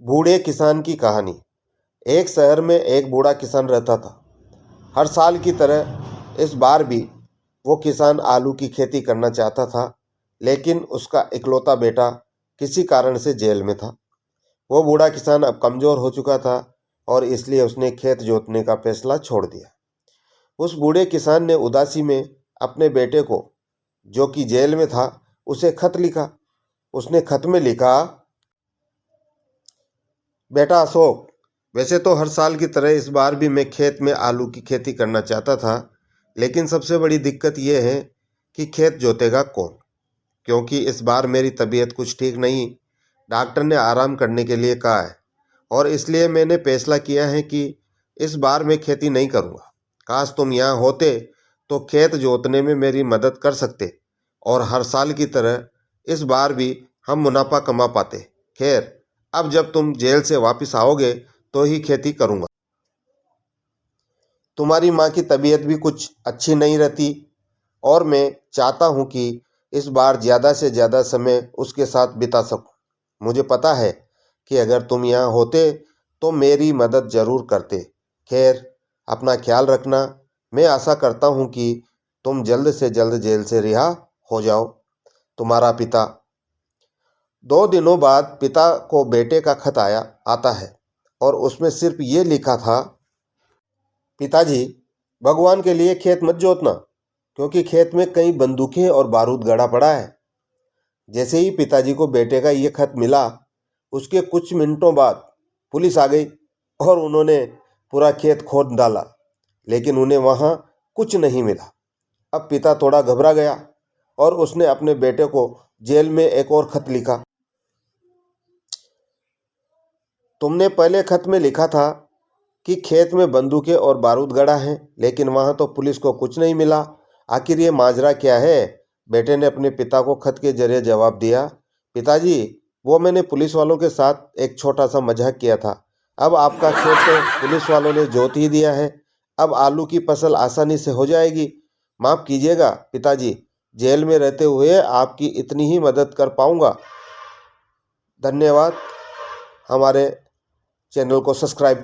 बूढ़े किसान की कहानी। एक शहर में एक बूढ़ा किसान रहता था। हर साल की तरह इस बार भी वो किसान आलू की खेती करना चाहता था, लेकिन उसका इकलौता बेटा किसी कारण से जेल में था। वो बूढ़ा किसान अब कमज़ोर हो चुका था और इसलिए उसने खेत जोतने का फैसला छोड़ दिया। उस बूढ़े किसान ने उदासी में अपने बेटे को, जो कि जेल में था, उसे खत लिखा। उसने खत में लिखा, बेटा अशोक, वैसे तो हर साल की तरह इस बार भी मैं खेत में आलू की खेती करना चाहता था, लेकिन सबसे बड़ी दिक्कत यह है कि खेत जोतेगा कौन, क्योंकि इस बार मेरी तबीयत कुछ ठीक नहीं। डॉक्टर ने आराम करने के लिए कहा है और इसलिए मैंने फैसला किया है कि इस बार मैं खेती नहीं करूँगा। काश तुम यहाँ होते तो खेत जोतने में मेरी मदद कर सकते और हर साल की तरह इस बार भी हम मुनाफा कमा पाते। खैर, अब जब तुम जेल से वापस आओगे तो ही खेती करूँगा। तुम्हारी माँ की तबीयत भी कुछ अच्छी नहीं रहती और मैं चाहता हूँ कि इस बार ज़्यादा से ज़्यादा समय उसके साथ बिता सकूँ। मुझे पता है कि अगर तुम यहाँ होते तो मेरी मदद ज़रूर करते। खैर, अपना ख्याल रखना। मैं आशा करता हूँ कि तुम जल्द से जल्द जेल से रिहा हो जाओ। तुम्हारा पिता। 2 दिनों बाद पिता को बेटे का खत आता है और उसमें सिर्फ ये लिखा था, पिताजी, भगवान के लिए खेत मत जोतना, क्योंकि खेत में कई बंदूकें और बारूद गड़ा पड़ा है। जैसे ही पिताजी को बेटे का ये खत मिला, उसके कुछ मिनटों बाद पुलिस आ गई और उन्होंने पूरा खेत खोद डाला, लेकिन उन्हें वहाँ कुछ नहीं मिला। अब पिता थोड़ा घबरा गया और उसने अपने बेटे को जेल में एक और खत लिखा। तुमने पहले खत में लिखा था कि खेत में बंदूकें और बारूद गड़ा है, लेकिन वहाँ तो पुलिस को कुछ नहीं मिला। आखिर ये माजरा क्या है? बेटे ने अपने पिता को खत के जरिए जवाब दिया, पिताजी, वो मैंने पुलिस वालों के साथ एक छोटा सा मजाक किया था। अब आपका खेत तो पुलिस वालों ने जोत ही दिया है। अब आलू की फसल आसानी से हो जाएगी। माफ़ कीजिएगा पिताजी, जेल में रहते हुए आपकी इतनी ही मदद कर पाऊंगा। धन्यवाद। हमारे चैनल को सब्सक्राइब करें।